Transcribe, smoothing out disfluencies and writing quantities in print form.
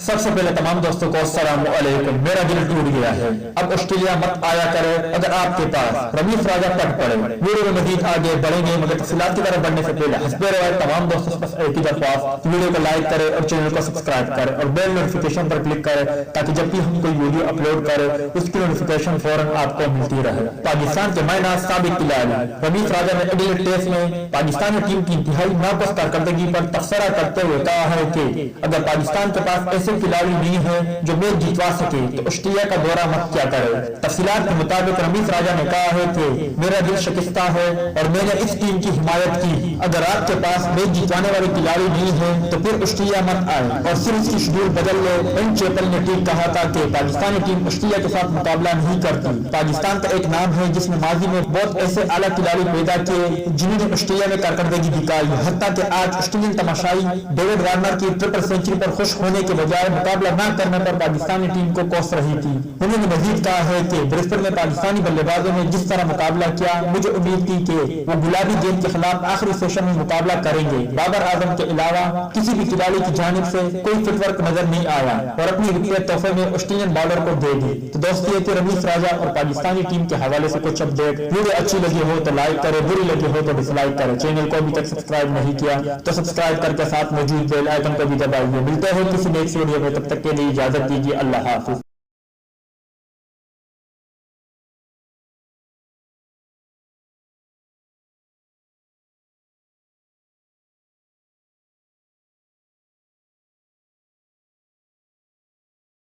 سب سے پہلے تمام دوستوں کو السلام علیکم۔ میرا دل ٹوٹ گیا ہے، اب آسٹریلیا مت آیا کرے اگر آپ کے پاس رمیز راجہ پٹ پڑے۔ ویڈیو میں مزید آگے بڑھیں گے مگر تفصیلات کی طرف بڑھنے سے پہلے حسب روایت تمام دوستوں سے بس ایک ہی درخواست، ویڈیو کو لائک کرے اور چینل کو سبسکرائب کرے اور بیل نوٹیفیکیشن پر کلک کرے تاکہ جب بھی ہم کوئی ویڈیو اپلوڈ کرے اس کی نوٹیفیکیشن فوراً آپ کو ملتی رہے۔ پاکستان کے مائی ناز ثابت کلالی رمیز راجہ نے اگلے ٹیسٹ میں پاکستانی ٹیم کی انتہائی ناقص کارکردگی پر تبصرہ کرتے ہوئے کہا ہے کہ اگر پاکستان کے پاس ایسے کھلاڑی نہیں ہے جو میچ جیتوا سکے تو آسٹریلیا کا دورہ مت کیا کرے۔ تفصیلات کے مطابق رمیز راجہ نے کہا ہے کہ میرا دل شکستہ ہے اور میں نے اس ٹیم کی حمایت کی۔ اگر آپ کے پاس میچ جیتوانے والے کھلاڑی نہیں ہے تو پھر آسٹریلیا مت آئے اور صرف اس کی شیڈول بدل لے۔ این چیپل نے ٹھیک کہا تھا کہ پاکستانی ٹیم آسٹریلیا کے ساتھ مقابلہ نہیں کرتی۔ پاکستان کا ایک نام ہے جس نے ماضی میں بہت ایسے اعلیٰ کھلاڑی پیدا کیے جنہوں نے آسٹریلیا میں کارکردگی دکھائی، حتیٰ کہ آج آسٹریلین تماشائی ڈیوڈ وارنر کی ٹرپل سینچری پر خوش ہونے کے بجائے مقابلہ نہ کرنے پر پاکستانی ٹیم کو کوس رہی تھی۔ انہوں نے مزید کہا ہے کہ برسبن میں پاکستانی بلے بازوں نے جس طرح مقابلہ کیا مجھے امید تھی کہ وہ گلابی گیند کے خلاف آخری سیشن میں مقابلہ کریں گے۔ بابر اعظم کے علاوہ کسی بھی کھلاڑی کی جانب سے کوئی فٹ ورک نظر نہیں آیا اور اپنی وکٹیں تحفے میں آسٹریلین بالر کو دے دی۔ تو دوست یہ تھے رمیز راجہ اور پاکستانی ٹیم کے حوالے سے کچھ اپڈیٹ۔ ویڈیو اچھی لگی ہو تو لائک کرے، بری لگی ہو تو ڈس لائک کرے۔ چینل کو ابھی تک سبسکرائب نہیں کیا تو سبسکرائب کر کے ساتھ موجود بیل آئیکن کو بھی دبائیے۔ ملتے ہیں کسی نیکسٹ ویڈیو میں، تب تک کے لیے اجازت دیجیے۔ اللہ حافظ۔